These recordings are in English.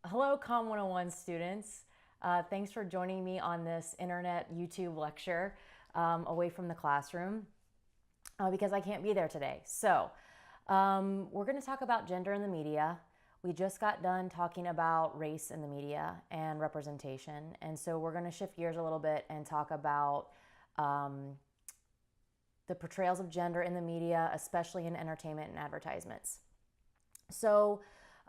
Hello, Com 101 students. Thanks for joining me on this internet YouTube lecture away from the classroom because I can't be there today. We're going to talk about gender in the media. We just got done talking about race in the media and representation. And so we're going to shift gears a little bit and talk about the portrayals of gender in the media, especially in entertainment and advertisements.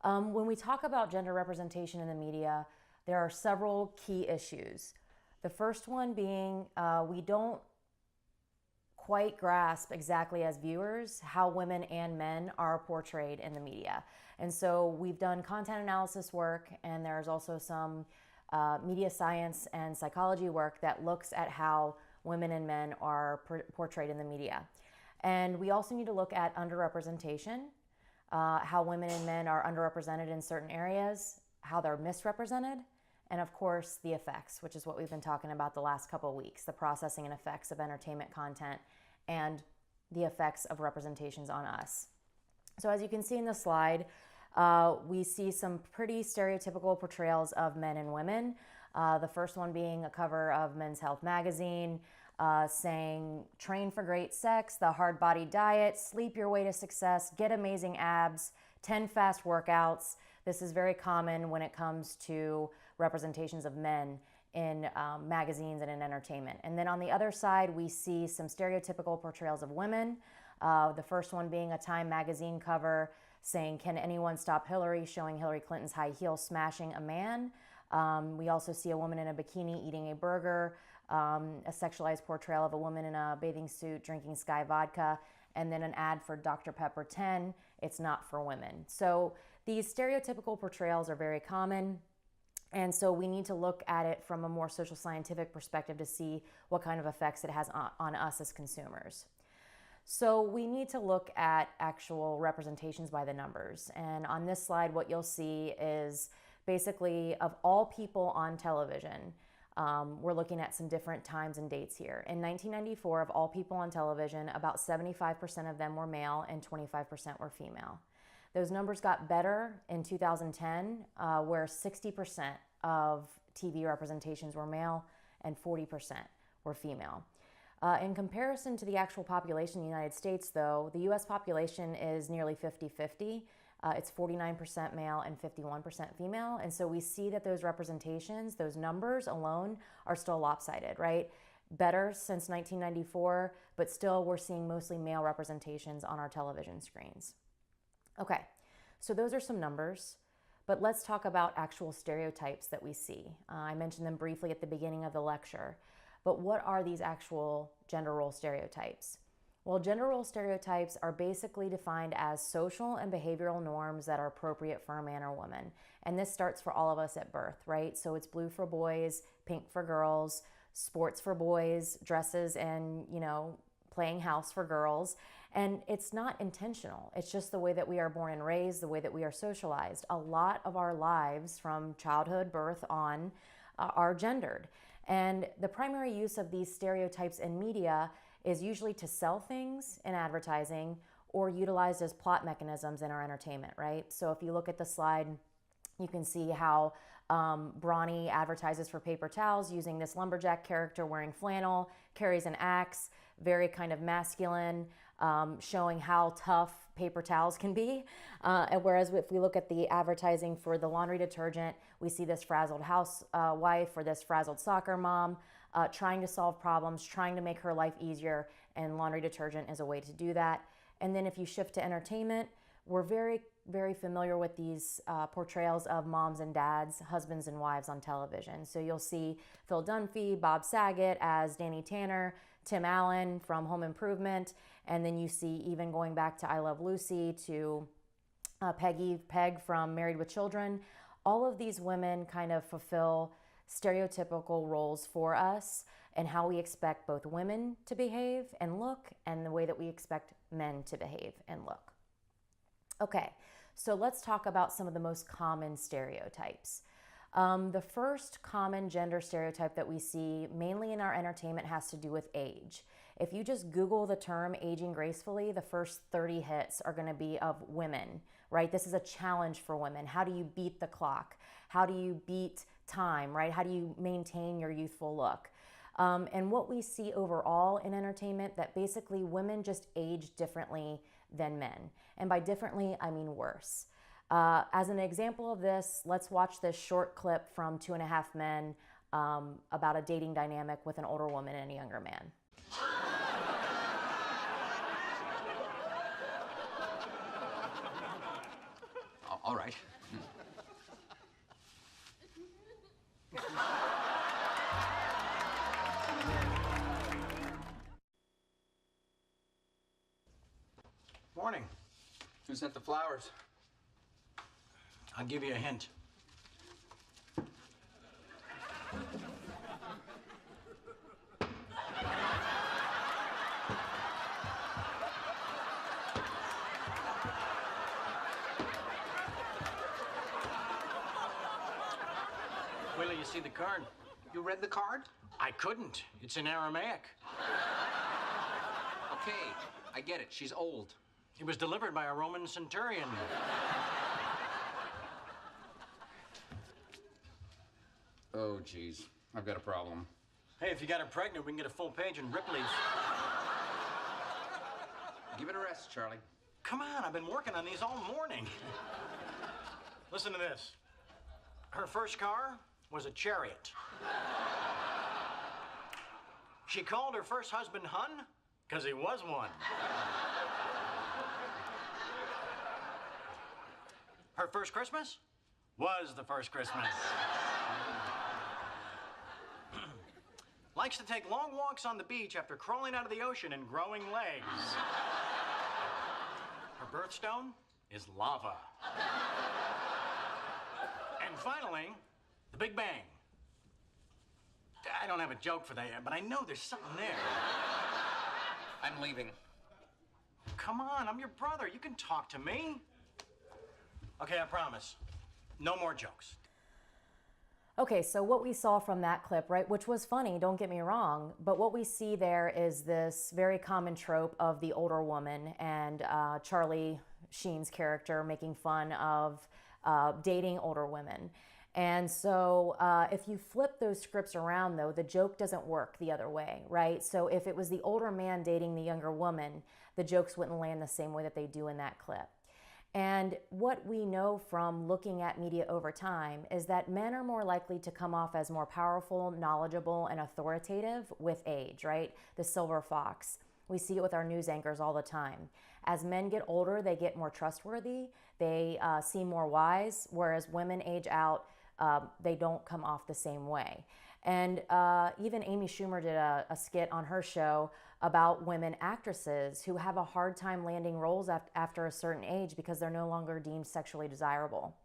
When we talk about gender representation in the media, there are several key issues. The first one being we don't quite grasp exactly as viewers how women and men are portrayed in the media. And so we've done content analysis work, and there's also some media science and psychology work that looks at how women and men are portrayed in the media. And we also need to look at underrepresentation, how women and men are underrepresented in certain areas, how they're misrepresented, and of course the effects, which is what we've been talking about the last couple of weeks, the processing and effects of entertainment content and the effects of representations on us. So as you can see in the slide, we see some pretty stereotypical portrayals of men and women. The first one being a cover of Men's Health magazine, saying, train for great sex, the hard body diet, sleep your way to success, get amazing abs, 10 fast workouts. This is very common when it comes to representations of men in magazines and in entertainment. And then on the other side, we see some stereotypical portrayals of women. The first one being a Time magazine cover saying, can anyone stop Hillary, showing Hillary Clinton's high heel smashing a man. We also see a woman in a bikini eating a burger, a sexualized portrayal of a woman in a bathing suit drinking Sky vodka, and then an ad for Dr. Pepper 10, it's not for women. So these stereotypical portrayals are very common. And so we need to look at it from a more social scientific perspective to see what kind of effects it has on us as consumers. So we need to look at actual representations by the numbers. And on this slide, what you'll see is basically of all people on television, we're looking at some different times and dates here. In 1994, of all people on television, about 75% of them were male and 25% were female. Those numbers got better in 2010, where 60% of TV representations were male and 40% were female. In comparison to the actual population in the United States, though, the US population is nearly 50-50. It's 49% male and 51% female. And so we see that those representations, those numbers alone, are still lopsided, right? Better since 1994, but still we're seeing mostly male representations on our television screens. Okay, so those are some numbers, but let's talk about actual stereotypes that we see. I mentioned them briefly at the beginning of the lecture, but what are these actual gender role stereotypes? Well, gender role stereotypes are basically defined as social and behavioral norms that are appropriate for a man or woman. And this starts for all of us at birth, right? So it's blue for boys, pink for girls, sports for boys, dresses and, playing house for girls. And it's not intentional. It's just the way that we are born and raised, the way that we are socialized. A lot of our lives from childhood, birth on, are gendered. And the primary use of these stereotypes in media is usually to sell things in advertising or utilized as plot mechanisms in our entertainment, right? So if you look at the slide, you can see how Brawny advertises for paper towels using this lumberjack character wearing flannel, carries an axe, very kind of masculine, showing how tough paper towels can be. Whereas if we look at the advertising for the laundry detergent, we see this frazzled housewife or this frazzled soccer mom trying to solve problems, trying to make her life easier, and laundry detergent is a way to do that. And then if you shift to entertainment, we're very, very familiar with these portrayals of moms and dads, husbands and wives on television. So you'll see Phil Dunphy, Bob Saget as Danny Tanner, Tim Allen from Home Improvement, and then you see even going back to I Love Lucy to Peg from Married with Children. All of these women kind of fulfill stereotypical roles for us and how we expect both women to behave and look and the way that we expect men to behave and look. Okay, so let's talk about some of the most common stereotypes. The first common gender stereotype that we see mainly in our entertainment has to do with age. If you just Google the term aging gracefully, the first 30 hits are going to be of women, right? This is a challenge for women. How do you beat the clock? How do you beat time, right? How do you maintain your youthful look? And what we see overall in entertainment, that basically women just age differently than men. And by differently, I mean worse. As an example of this, let's watch this short clip from 2.5 Men about a dating dynamic with an older woman and a younger man. All right. Morning. Who sent the flowers? I'll give you a hint. Wait till you see the card. You read the card? I couldn't. It's in Aramaic. Okay, I get it. She's old. It was delivered by a Roman centurion. Oh, geez. I've got a problem. Hey, if you got her pregnant, we can get a full page in Ripley's. Give it a rest, Charlie. Come on, I've been working on these all morning. Listen to this. Her first car was a Chariot. She called her first husband Hun because he was one. Her first Christmas was the first Christmas. Likes to take long walks on the beach after crawling out of the ocean and growing legs. Her birthstone is lava. And finally, the Big Bang. I don't have a joke for that yet, but I know there's something there. I'm leaving. Come on, I'm your brother. You can talk to me. Okay, I promise. No more jokes. Okay, so what we saw from that clip, right, which was funny, don't get me wrong, but what we see there is this very common trope of the older woman and Charlie Sheen's character making fun of dating older women. And so if you flip those scripts around, though, the joke doesn't work the other way, right? So if it was the older man dating the younger woman, the jokes wouldn't land the same way that they do in that clip. And what we know from looking at media over time is that men are more likely to come off as more powerful, knowledgeable, and authoritative with age, right? The silver fox. We see it with our news anchors all the time. As men get older, they get more trustworthy, they seem more wise, whereas women age out, they don't come off the same way. And even Amy Schumer did a skit on her show about women actresses who have a hard time landing roles after a certain age because they're no longer deemed sexually desirable.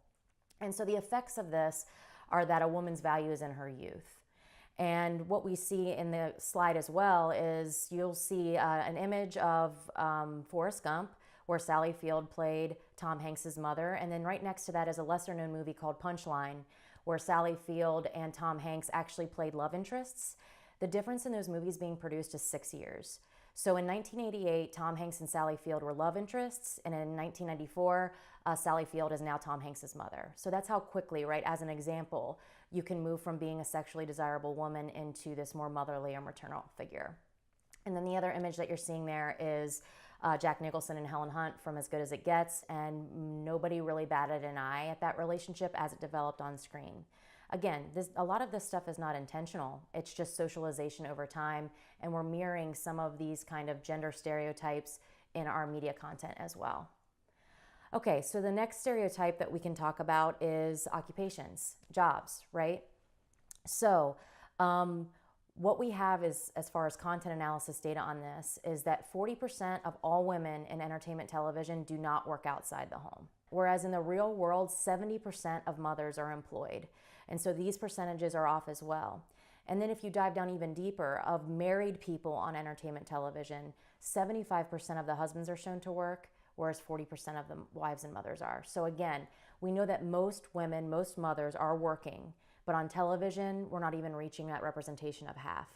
And so the effects of this are that a woman's value is in her youth. And what we see in the slide as well is you'll see an image of Forrest Gump, where Sally Field played Tom Hanks's mother. And then right next to that is a lesser known movie called Punchline, where Sally Field and Tom Hanks actually played love interests. The difference in those movies being produced is 6 years. So in 1988, Tom Hanks and Sally Field were love interests, and in 1994, Sally Field is now Tom Hanks's mother. So that's how quickly, right, as an example, you can move from being a sexually desirable woman into this more motherly or maternal figure. And then the other image that you're seeing there is Jack Nicholson and Helen Hunt from As Good as It Gets, and nobody really batted an eye at that relationship as it developed on screen. Again, a lot of this stuff is not intentional. It's just socialization over time, and we're mirroring some of these kind of gender stereotypes in our media content as well. Okay, so the next stereotype that we can talk about is occupations, jobs, right? So what we have is, as far as content analysis data on this, is that 40% of all women in entertainment television do not work outside the home. Whereas in the real world, 70% of mothers are employed. And so these percentages are off as well. And then if you dive down even deeper, of married people on entertainment television, 75% of the husbands are shown to work, whereas 40% of the wives and mothers are. So again, we know that most women, most mothers are working, but on television, we're not even reaching that representation of half.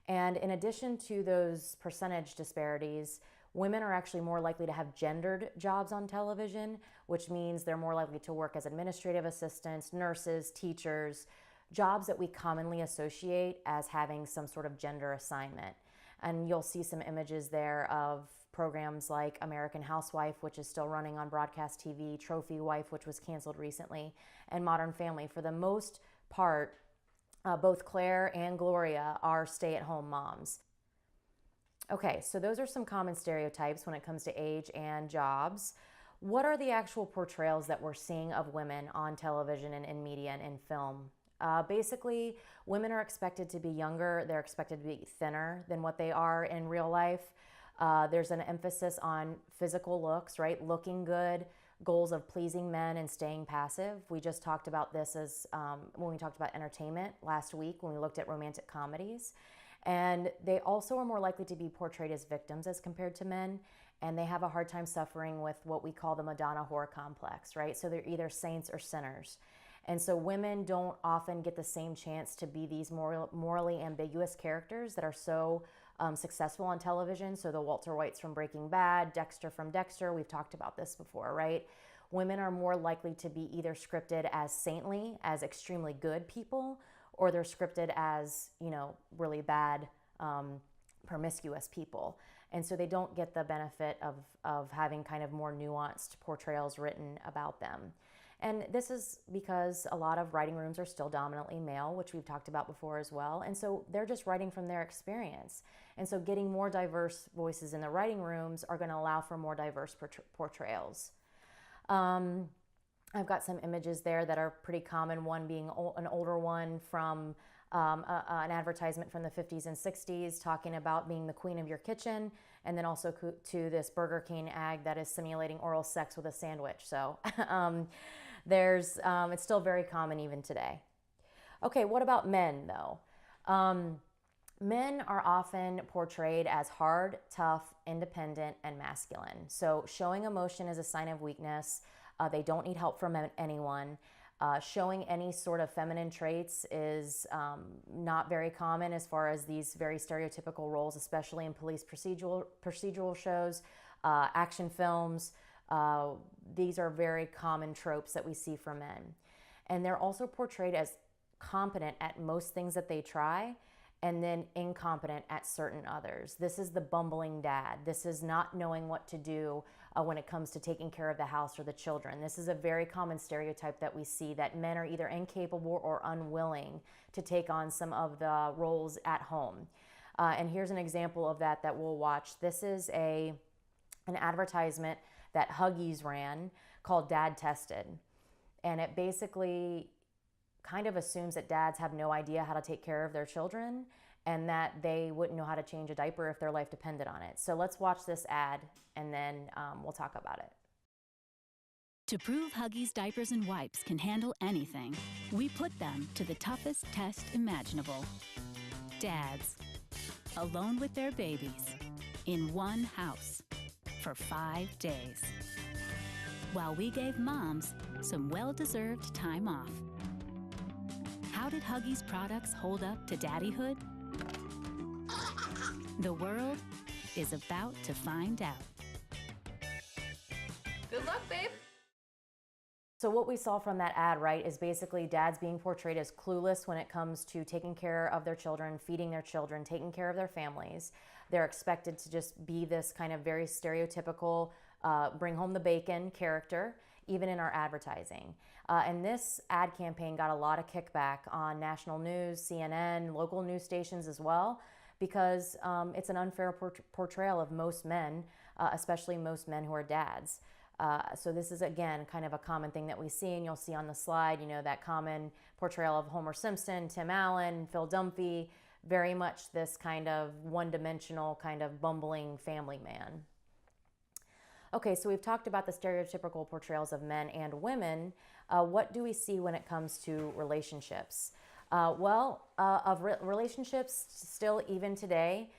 And in addition to those percentage disparities, women are actually more likely to have gendered jobs on television, which means they're more likely to work as administrative assistants, nurses, teachers, jobs that we commonly associate as having some sort of gender assignment. And you'll see some images there of programs like American Housewife, which is still running on broadcast TV, Trophy Wife, which was canceled recently, and Modern Family. For the most part, both Claire and Gloria are stay-at-home moms. Okay, so those are some common stereotypes when it comes to age and jobs. What are the actual portrayals that we're seeing of women on television and in media and in film? Basically, women are expected to be younger, they're expected to be thinner than what they are in real life. There's an emphasis on physical looks, right? Looking good, goals of pleasing men and staying passive. We just talked about this as when we talked about entertainment last week when we looked at romantic comedies. And they also are more likely to be portrayed as victims as compared to men. And they have a hard time suffering with what we call the Madonna whore complex, right? So they're either saints or sinners. And so women don't often get the same chance to be these morally ambiguous characters that are so successful on television. So the Walter Whites from Breaking Bad, Dexter from Dexter, we've talked about this before, right? Women are more likely to be either scripted as saintly, as extremely good people, or they're scripted as, really bad, promiscuous people. And so they don't get the benefit of having kind of more nuanced portrayals written about them. And this is because a lot of writing rooms are still dominantly male, which we've talked about before as well. And so they're just writing from their experience. And so getting more diverse voices in the writing rooms are going to allow for more diverse portrayals. I've got some images there that are pretty common, one being an older one from an advertisement from the 50s and 60s talking about being the queen of your kitchen, and then also to this Burger King ad that is simulating oral sex with a sandwich. So it's still very common even today. Okay, what about men though? Men are often portrayed as hard, tough, independent, and masculine. So showing emotion is a sign of weakness. They don't need help from anyone. Showing any sort of feminine traits is not very common as far as these very stereotypical roles, especially in police procedural shows, action films. These are very common tropes that we see for men. And they're also portrayed as competent at most things that they try, and then incompetent at certain others. This is the bumbling dad. This is not knowing what to do when it comes to taking care of the house or the children. This is a very common stereotype that we see, that men are either incapable or unwilling to take on some of the roles at home. And here's an example of that we'll watch. This is an advertisement that Huggies ran called Dad Tested. And it basically kind of assumes that dads have no idea how to take care of their children and that they wouldn't know how to change a diaper if their life depended on it. So let's watch this ad and then we'll talk about it. To prove Huggies diapers and wipes can handle anything, we put them to the toughest test imaginable. Dads, alone with their babies, in one house, for 5 days. While we gave moms some well-deserved time off. How did Huggies products hold up to daddyhood? The world is about to find out. Good luck, babe. So what we saw from that ad, right, is basically dads being portrayed as clueless when it comes to taking care of their children, feeding their children, taking care of their families. They're expected to just be this kind of very stereotypical bring home the bacon character, even in our advertising. And this ad campaign got a lot of kickback on national news, CNN, local news stations as well, because it's an unfair portrayal of most men, especially most men who are dads. So this is, again, kind of a common thing that we see, and you'll see on the slide, that common portrayal of Homer Simpson, Tim Allen, Phil Dunphy, very much this kind of one-dimensional kind of bumbling family man. Okay, so we've talked about the stereotypical portrayals of men and women. What do we see when it comes to relationships? Relationships still even today,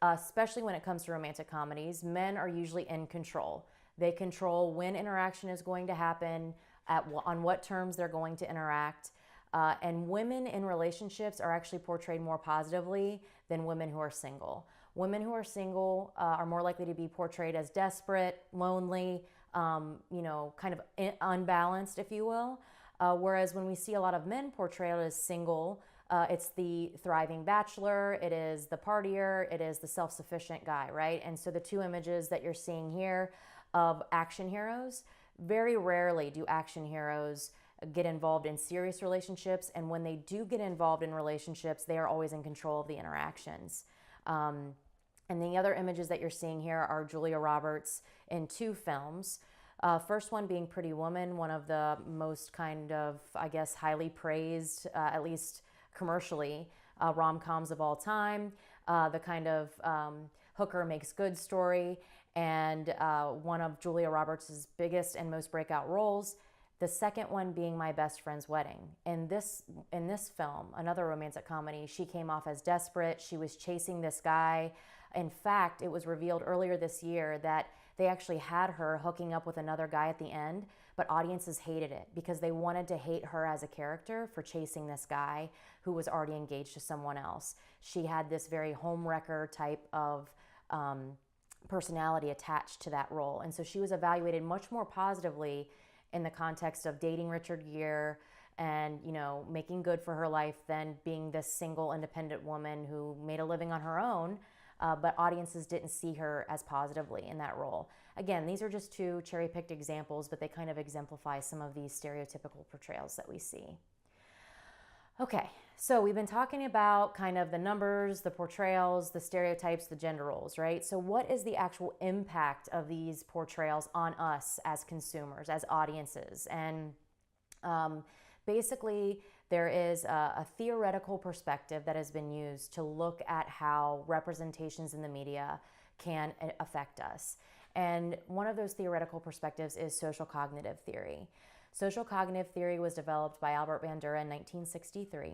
especially when it comes to romantic comedies, men are usually in control. They control when interaction is going to happen, on what terms they're going to interact. And women in relationships are actually portrayed more positively than women who are single. Women who are single are more likely to be portrayed as desperate, lonely, kind of unbalanced, if you will. Whereas when we see a lot of men portrayed as single, it's the thriving bachelor, it is the partier, it is the self-sufficient guy, right? And so the two images that you're seeing here of action heroes, very rarely do action heroes get involved in serious relationships, and when they do get involved in relationships, they are always in control of the interactions. And the other images that you're seeing here are Julia Roberts in two films. First one being Pretty Woman, one of the most kind of, I guess, highly praised, at least commercially, rom-coms of all time. The kind of hooker makes good story, and one of Julia Roberts' biggest and most breakout roles. The second one being My Best Friend's Wedding. In this film, another romantic comedy, she came off as desperate. She was chasing this guy. In fact, it was revealed earlier this year that they actually had her hooking up with another guy at the end, but audiences hated it because they wanted to hate her as a character for chasing this guy who was already engaged to someone else. She had this very homewrecker type of personality attached to that role. And so she was evaluated much more positively in the context of dating Richard Gere and, making good for her life than being this single independent woman who made a living on her own, but audiences didn't see her as positively in that role. Again, these are just two cherry-picked examples, but they kind of exemplify some of these stereotypical portrayals that we see. Okay, so we've been talking about kind of the numbers, the portrayals, the stereotypes, the gender roles, right? So what is the actual impact of these portrayals on us as consumers, as audiences? And basically, there is a theoretical perspective that has been used to look at how representations in the media can affect us. And one of those theoretical perspectives is social cognitive theory. Social cognitive theory was developed by Albert Bandura in 1963,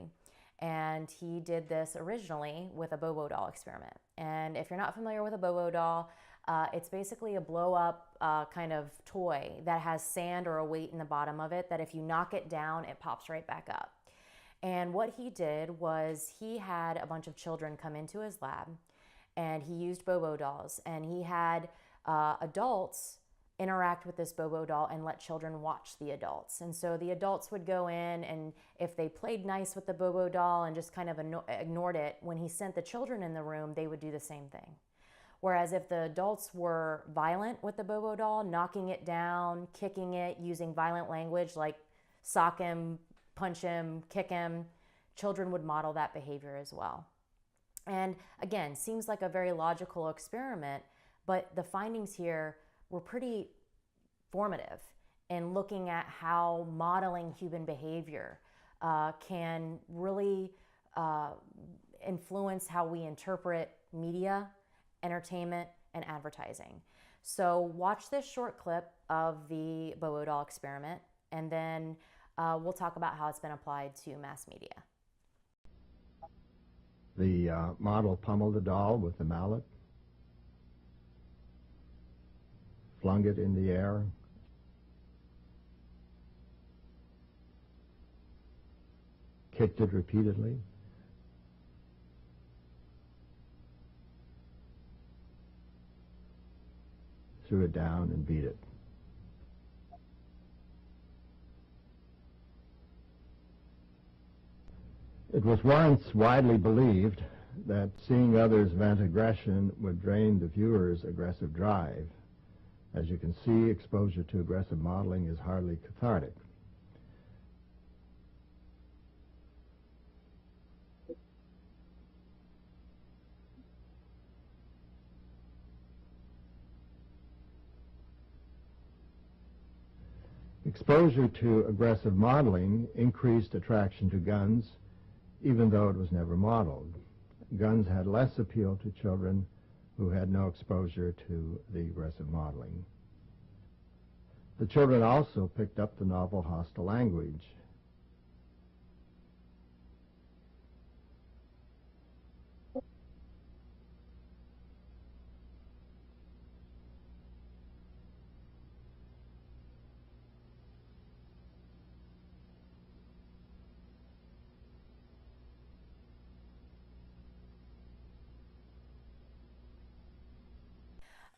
and he did this originally with a Bobo doll experiment. And if you're not familiar with a Bobo doll, it's basically a blow-up kind of toy that has sand or a weight in the bottom of it that if you knock it down, it pops right back up. And what he did was he had a bunch of children come into his lab, and he used Bobo dolls, and he had adults interact with this Bobo doll and let children watch the adults. And so the adults would go in, and if they played nice with the Bobo doll and just kind of ignored it, when he sent the children in the room, they would do the same thing. Whereas if the adults were violent with the Bobo doll, knocking it down, kicking it, using violent language like sock him, punch him, kick him, children would model that behavior as well. And again, seems like a very logical experiment, but the findings here were pretty formative in looking at how modeling human behavior can really influence how we interpret media, entertainment, and advertising. So watch this short clip of the Bobo doll experiment, and then we'll talk about how it's been applied to mass media. The model pummeled the doll with the mallet, flung it in the air, kicked it repeatedly, threw it down and beat it. It was once widely believed that seeing others vent aggression would drain the viewer's aggressive drive. As you can see, exposure to aggressive modeling is hardly cathartic. Exposure to aggressive modeling increased attraction to guns, even though it was never modeled. Guns had less appeal to children who had no exposure to the aggressive modeling. The children also picked up the novel hostile language.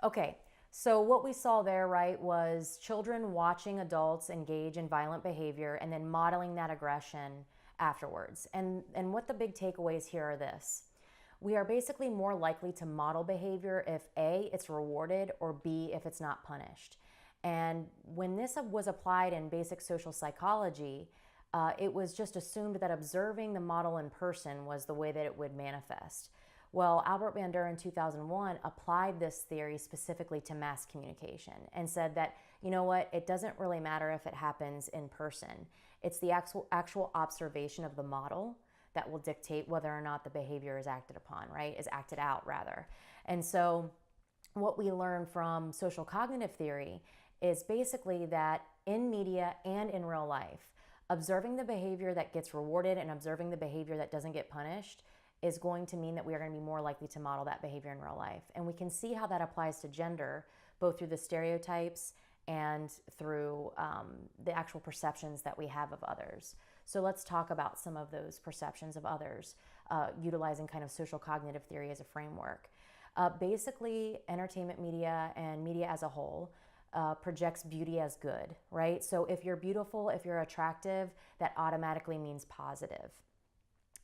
Okay, so what we saw there, right, was children watching adults engage in violent behavior and then modeling that aggression afterwards. And what the big takeaways here are this. We are basically more likely to model behavior if A, it's rewarded, or B, if it's not punished. And when this was applied in basic social psychology, it was just assumed that observing the model in person was the way that it would manifest. Well, Albert Bandura in 2001 applied this theory specifically to mass communication and said that, you know what, it doesn't really matter if it happens in person. It's the actual observation of the model that will dictate whether or not the behavior is acted upon, right? Is acted out, rather. And so what we learn from social cognitive theory is basically that in media and in real life, observing the behavior that gets rewarded and observing the behavior that doesn't get punished is going to mean that we are going to be more likely to model that behavior in real life. And we can see how that applies to gender, both through the stereotypes and through the actual perceptions that we have of others. So let's talk about some of those perceptions of others, utilizing kind of social cognitive theory as a framework. Basically, entertainment media and media as a whole projects beauty as good, right? So if you're beautiful, if you're attractive, that automatically means positive.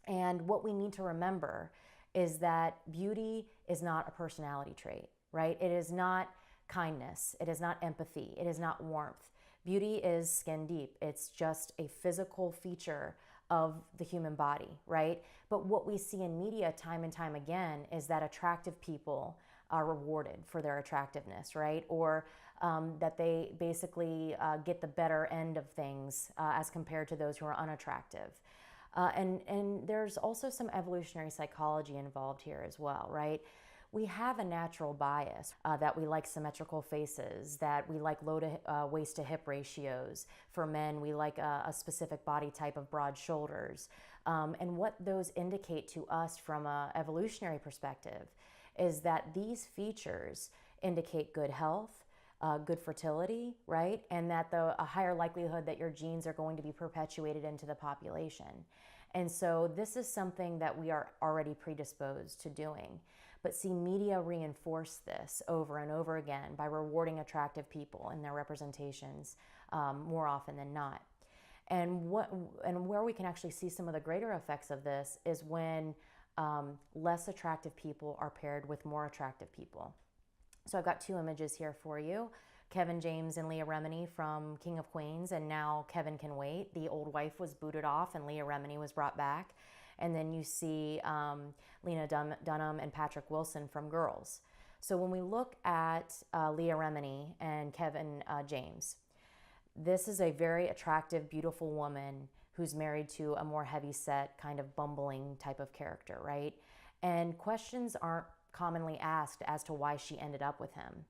And what we need to remember is that beauty is not a personality trait, right? It is not kindness. It is not empathy. It is not warmth. Beauty is skin deep. It's just a physical feature of the human body, right? But what we see in media time and time again is that attractive people are rewarded for their attractiveness, right? Or that they basically get the better end of things as compared to those who are unattractive. And there's also some evolutionary psychology involved here as well, right? We have a natural bias that we like symmetrical faces, that we like low to waist to hip ratios. For men, we like a specific body type of broad shoulders. And what those indicate to us from an evolutionary perspective is that these features indicate good health, good fertility, right? And that a higher likelihood that your genes are going to be perpetuated into the population. And so this is something that we are already predisposed to doing. But see, media reinforce this over and over again by rewarding attractive people in their representations more often than not. And where we can actually see some of the greater effects of this is when less attractive people are paired with more attractive people. So I've got two images here for you. Kevin James and Leah Remini from King of Queens, and now Kevin Can Wait. The old wife was booted off and Leah Remini was brought back. And then you see Lena Dunham and Patrick Wilson from Girls. So when we look at Leah Remini and Kevin James, this is a very attractive, beautiful woman who's married to a more heavy-set, kind of bumbling type of character, right? And questions aren't commonly asked as to why she ended up with him.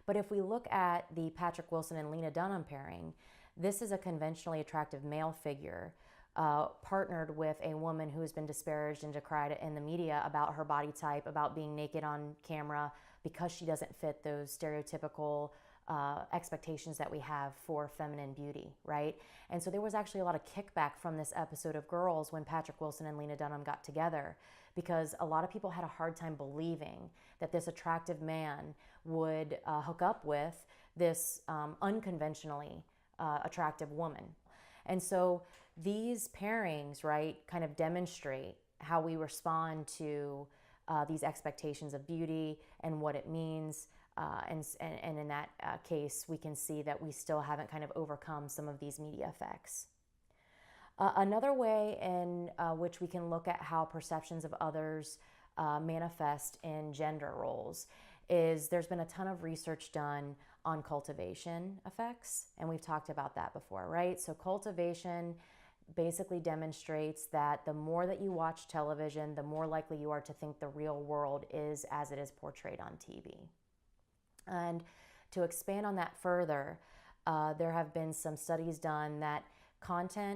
But if we look at the Patrick Wilson and Lena Dunham pairing, this is a conventionally attractive male figure partnered with a woman who has been disparaged and decried in the media about her body type, about being naked on camera because she doesn't fit those stereotypical expectations that we have for feminine beauty, right? And so there was actually a lot of kickback from this episode of Girls when Patrick Wilson and Lena Dunham got together, because a lot of people had a hard time believing that this attractive man would hook up with this unconventionally attractive woman. And so these pairings, right, kind of demonstrate how we respond to these expectations of beauty and what it means. And in that case, we can see that we still haven't kind of overcome some of these media effects. Another way in which we can look at how perceptions of others manifest in gender roles is there's been a ton of research done on cultivation effects, and we've talked about that before, right? So cultivation basically demonstrates that the more that you watch television, the more likely you are to think the real world is as it is portrayed on TV. And to expand on that further, there have been some studies done that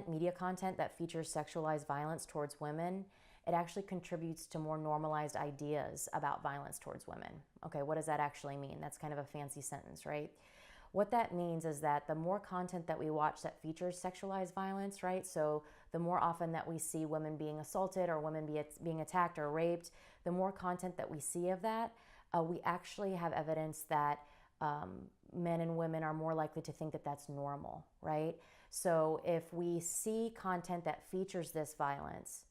media content that features sexualized violence towards women, it actually contributes to more normalized ideas about violence towards women. Okay, what does that actually mean? That's kind of a fancy sentence, right? What that means is that the more content that we watch that features sexualized violence, right? So the more often that we see women being assaulted or women being attacked or raped, the more content that we see of that, we actually have evidence that men and women are more likely to think that that's normal, right? So if we see content that features this violence,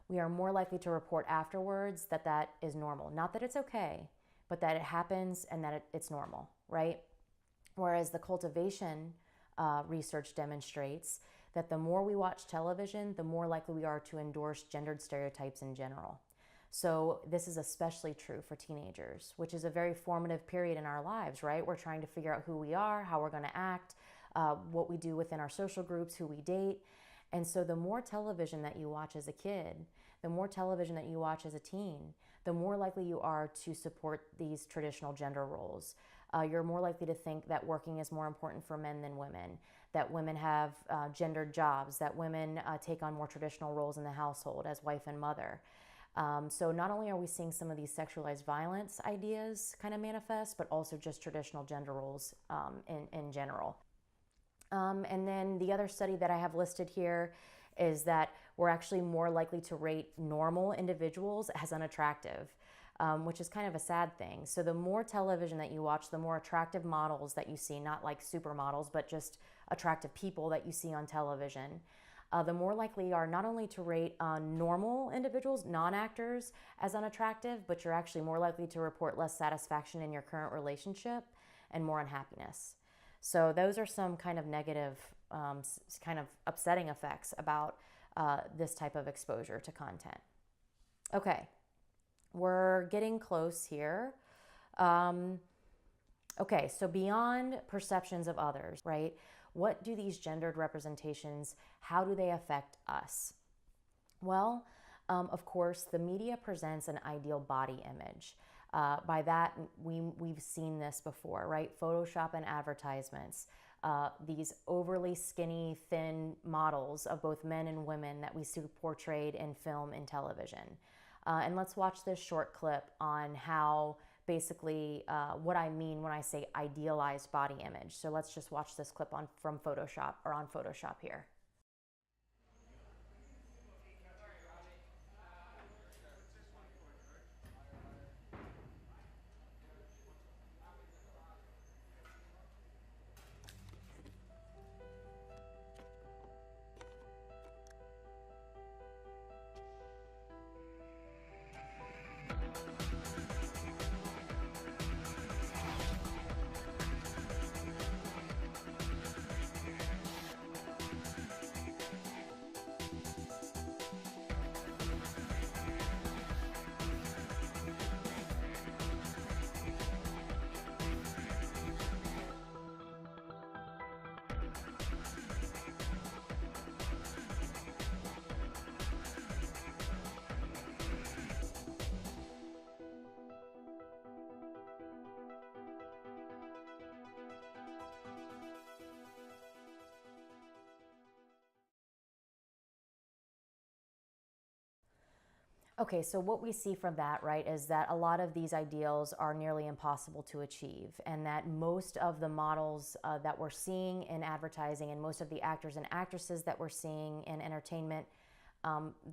we are more likely to report afterwards that that is normal. Not that it's okay, but that it happens and that it's normal, right? Whereas the cultivation research demonstrates that the more we watch television, the more likely we are to endorse gendered stereotypes in general. So this is especially true for teenagers, which is a very formative period in our lives, right? We're trying to figure out who we are, how we're going to act, what we do within our social groups, who we date. And so the more television that you watch as a kid, the more television that you watch as a teen, the more likely you are to support these traditional gender roles. You're more likely to think that working is more important for men than women, that women have gendered jobs, that women take on more traditional roles in the household as wife and mother. So not only are we seeing some of these sexualized violence ideas kind of manifest, but also just traditional gender roles in general. And then the other study that I have listed here is that we're actually more likely to rate normal individuals as unattractive, which is kind of a sad thing. So the more television that you watch, the more attractive models that you see, not like supermodels, but just attractive people that you see on television, the more likely you are not only to rate normal individuals, non-actors, as unattractive, but you're actually more likely to report less satisfaction in your current relationship and more unhappiness. So those are some kind of negative, kind of upsetting effects about this type of exposure to content. Okay, we're getting close here. Okay, so beyond perceptions of others, right? What do these gendered representations, how do they affect us? Well, of course, the media presents an ideal body image. By that, we've seen this before, right? Photoshop and advertisements, these overly skinny, thin models of both men and women that we see portrayed in film and television. And let's watch this short clip on how basically what I mean when I say idealized body image. So let's just watch this clip from Photoshop or on Photoshop here. Okay, so what we see from that, right, is that a lot of these ideals are nearly impossible to achieve, and that most of the models that we're seeing in advertising and most of the actors and actresses that we're seeing in entertainment,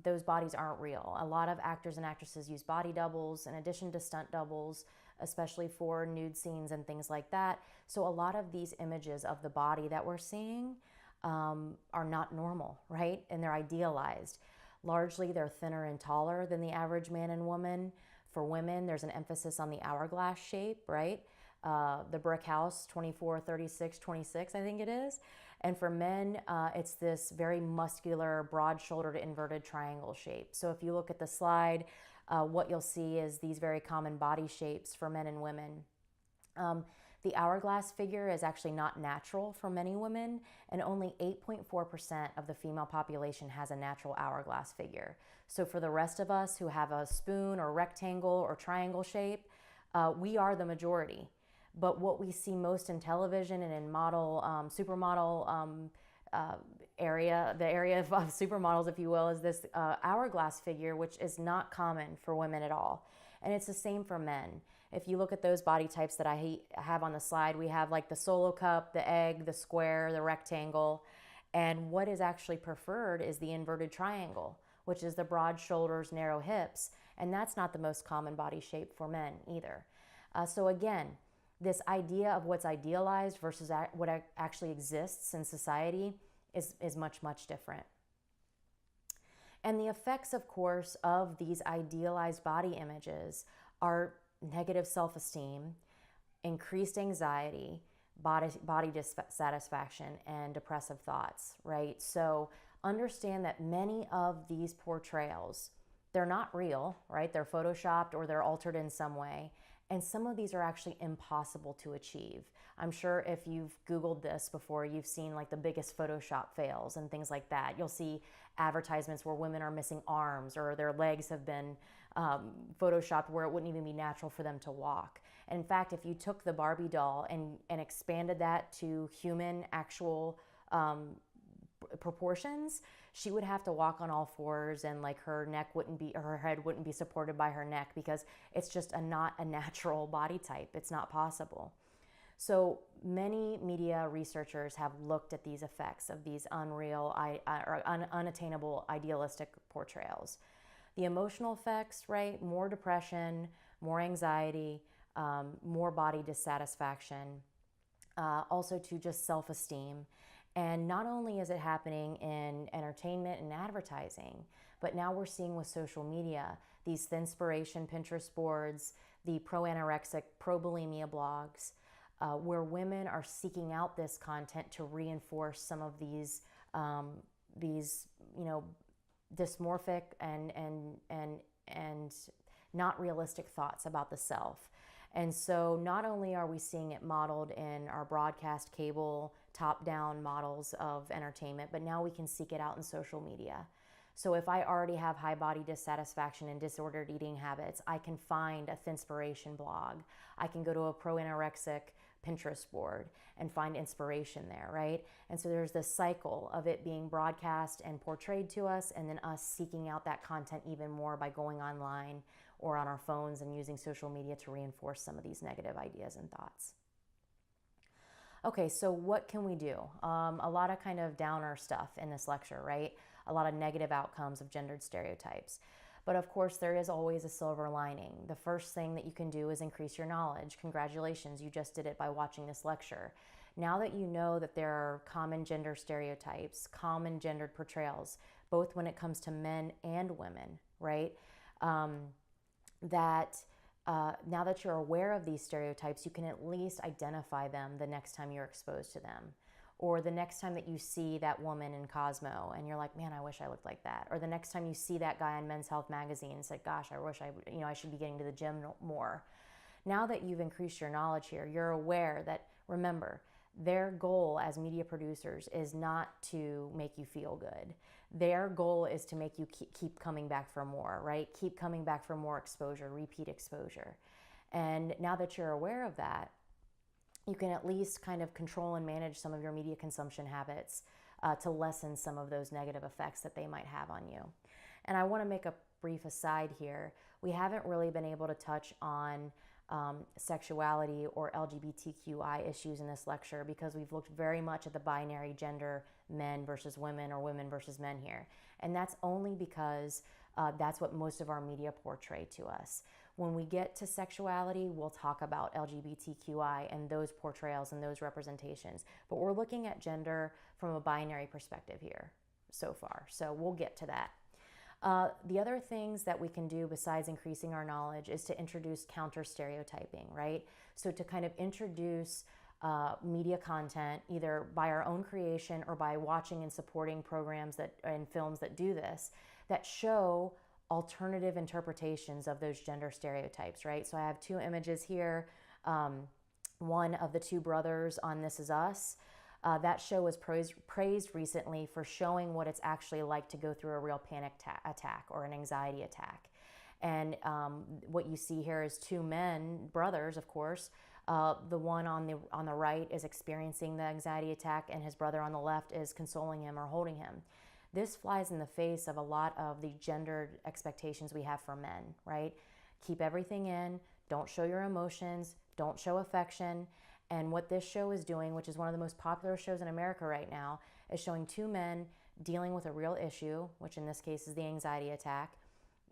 those bodies aren't real. A lot of actors and actresses use body doubles in addition to stunt doubles, especially for nude scenes and things like that. So a lot of these images of the body that we're seeing are not normal, right? And they're idealized. Largely, they're thinner and taller than the average man and woman. For women, there's an emphasis on the hourglass shape, right? The brick house, 24, 36, 26, I think it is. And for men, it's this very muscular, broad-shouldered, inverted triangle shape. So if you look at the slide, what you'll see is these very common body shapes for men and women. The hourglass figure is actually not natural for many women, and only 8.4% of the female population has a natural hourglass figure. So for the rest of us who have a spoon or rectangle or triangle shape, we are the majority. But what we see most in television and in model, supermodel area, the area of supermodels, if you will, is this hourglass figure, which is not common for women at all. And it's the same for men. If you look at those body types that I have on the slide, we have like the solo cup, the egg, the square, the rectangle. And what is actually preferred is the inverted triangle, which is the broad shoulders, narrow hips. And that's not the most common body shape for men either. So again, this idea of what's idealized versus what actually exists in society is much, much different. And the effects, of course, of these idealized body images are negative self-esteem, increased anxiety, body dissatisfaction, and depressive thoughts, right? So understand that many of these portrayals, they're not real, right? They're photoshopped or they're altered in some way. And some of these are actually impossible to achieve. I'm sure if you've Googled this before, you've seen like the biggest Photoshop fails and things like that. You'll see advertisements where women are missing arms or their legs have been Photoshopped where it wouldn't even be natural for them to walk. And in fact, if you took the Barbie doll and expanded that to human actual proportions, she would have to walk on all fours, and like her head wouldn't be supported by her neck, because it's just not a natural body type. It's not possible. So many media researchers have looked at these effects of these unreal or unattainable idealistic portrayals. The emotional effects, right? More depression, more anxiety, more body dissatisfaction, also to just self-esteem. And not only is it happening in entertainment and advertising, but now we're seeing with social media, these Thinspiration Pinterest boards, the pro-anorexic, pro-bulimia blogs, where women are seeking out this content to reinforce some of these dysmorphic and not realistic thoughts about the self. And so not only are we seeing it modeled in our broadcast cable top-down models of entertainment, but now we can seek it out in social media. So if I already have high body dissatisfaction and disordered eating habits, I can find a Thinspiration blog. I can go to a pro-anorexic Pinterest board and find inspiration there, right? And so there's this cycle of it being broadcast and portrayed to us, and then us seeking out that content even more by going online or on our phones and using social media to reinforce some of these negative ideas and thoughts. Okay, so what can we do? A lot of kind of downer stuff in this lecture, right? A lot of negative outcomes of gendered stereotypes. But of course, there is always a silver lining. The first thing that you can do is increase your knowledge. Congratulations, you just did it by watching this lecture. Now that you know that there are common gender stereotypes, common gendered portrayals, both when it comes to men and women, right? Now that you're aware of these stereotypes, you can at least identify them the next time you're exposed to them. Or the next time that you see that woman in Cosmo and you're like, man, I wish I looked like that. Or the next time you see that guy on Men's Health magazine and said, gosh, I wish I should be getting to the gym more. Now that you've increased your knowledge here, you're aware that, remember, their goal as media producers is not to make you feel good. Their goal is to make you keep coming back for more, right? Keep coming back for more exposure, repeat exposure. And now that you're aware of that, you can at least kind of control and manage some of your media consumption habits to lessen some of those negative effects that they might have on you. And I want to make a brief aside here. We haven't really been able to touch on sexuality or LGBTQI issues in this lecture because we've looked very much at the binary gender, men versus women or women versus men here. And that's only because that's what most of our media portray to us. When we get to sexuality, we'll talk about LGBTQI and those portrayals and those representations. But we're looking at gender from a binary perspective here so far. So we'll get to that. The other things that we can do besides increasing our knowledge is to introduce counter stereotyping, right? So to kind of introduce media content either by our own creation or by watching and supporting programs and films that do this, that show alternative interpretations of those gender stereotypes, right? So I have two images here. One of the two brothers on This Is Us. That show was praised recently for showing what it's actually like to go through a real panic attack or an anxiety attack. And what you see here is two men, brothers, of course. The one on the right is experiencing the anxiety attack, and his brother on the left is consoling him or holding him. This flies in the face of a lot of the gendered expectations we have for men, right? Keep everything in, don't show your emotions, don't show affection. And what this show is doing, which is one of the most popular shows in America right now, is showing two men dealing with a real issue, which in this case is the anxiety attack,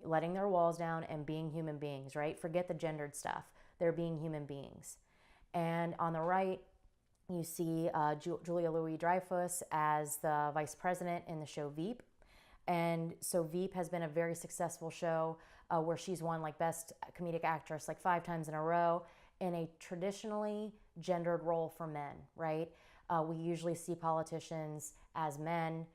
letting their walls down and being human beings, right? Forget the gendered stuff. they're being human beings. And on the right, you see Julia Louis-Dreyfus as the vice president in the show Veep. And so Veep has been a very successful show where she's won like Best Comedic Actress like 5 times in a row in a traditionally gendered role for men, right? We usually see politicians as men.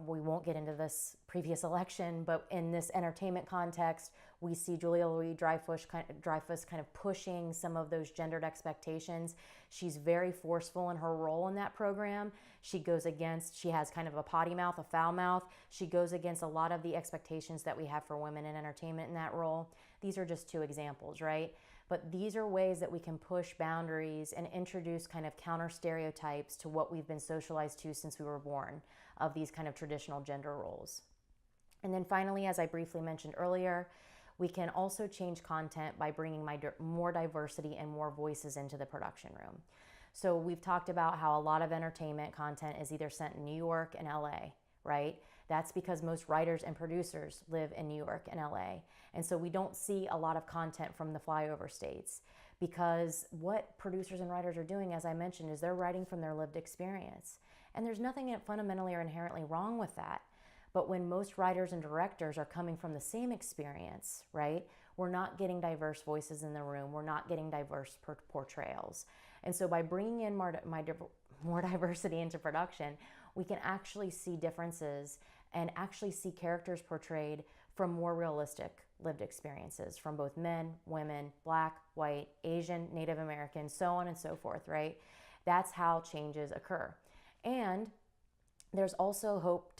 We won't get into this previous election, but in this entertainment context, we see Julia Louis-Dreyfus kind of pushing some of those gendered expectations. She's very forceful in her role in that program. She has kind of a potty mouth, a foul mouth. She goes against a lot of the expectations that we have for women in entertainment in that role. These are just 2 examples, right? But these are ways that we can push boundaries and introduce kind of counter stereotypes to what we've been socialized to since we were born of these kind of traditional gender roles. And then finally, as I briefly mentioned earlier, we can also change content by bringing more diversity and more voices into the production room. So we've talked about how a lot of entertainment content is either sent in New York and LA, right? That's because most writers and producers live in New York and LA. And so we don't see a lot of content from the flyover states, because what producers and writers are doing, as I mentioned, is they're writing from their lived experience. And there's nothing fundamentally or inherently wrong with that. But when most writers and directors are coming from the same experience, right, we're not getting diverse voices in the room. We're not getting diverse portrayals. And so by bringing in more diversity into production, we can actually see differences and actually see characters portrayed from more realistic lived experiences from both men, women, Black, white, Asian, Native American, so on and so forth, right? That's how changes occur. And there's also hope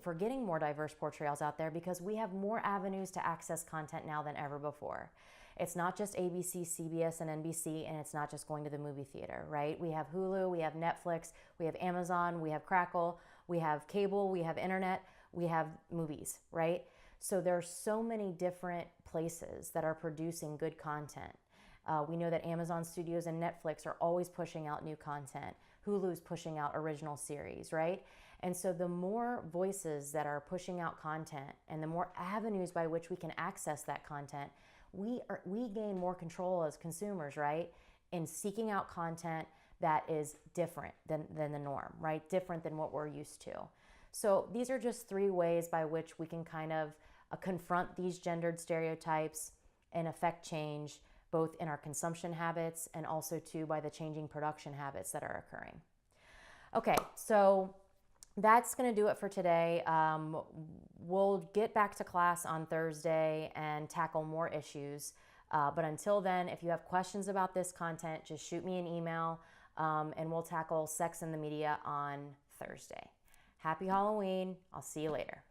for getting more diverse portrayals out there, because we have more avenues to access content now than ever before. It's not just ABC, CBS, and NBC, and it's not just going to the movie theater, right? We have Hulu, we have Netflix, we have Amazon, we have Crackle, we have cable, we have internet, we have movies, right? So there's so many different places that are producing good content. We know that Amazon Studios and Netflix are always pushing out new content. Hulu's pushing out original series, right? And so the more voices that are pushing out content and the more avenues by which we can access that content, we gain more control as consumers, right? In seeking out content that is different than the norm, right? Different than what we're used to. So these are just 3 ways by which we can kind of confront these gendered stereotypes and affect change, both in our consumption habits and also too by the changing production habits that are occurring. Okay, so that's going to do it for today. We'll get back to class on Thursday and tackle more issues. But until then, if you have questions about this content, just shoot me an email and we'll tackle sex in the media on Thursday. Happy Halloween. I'll see you later.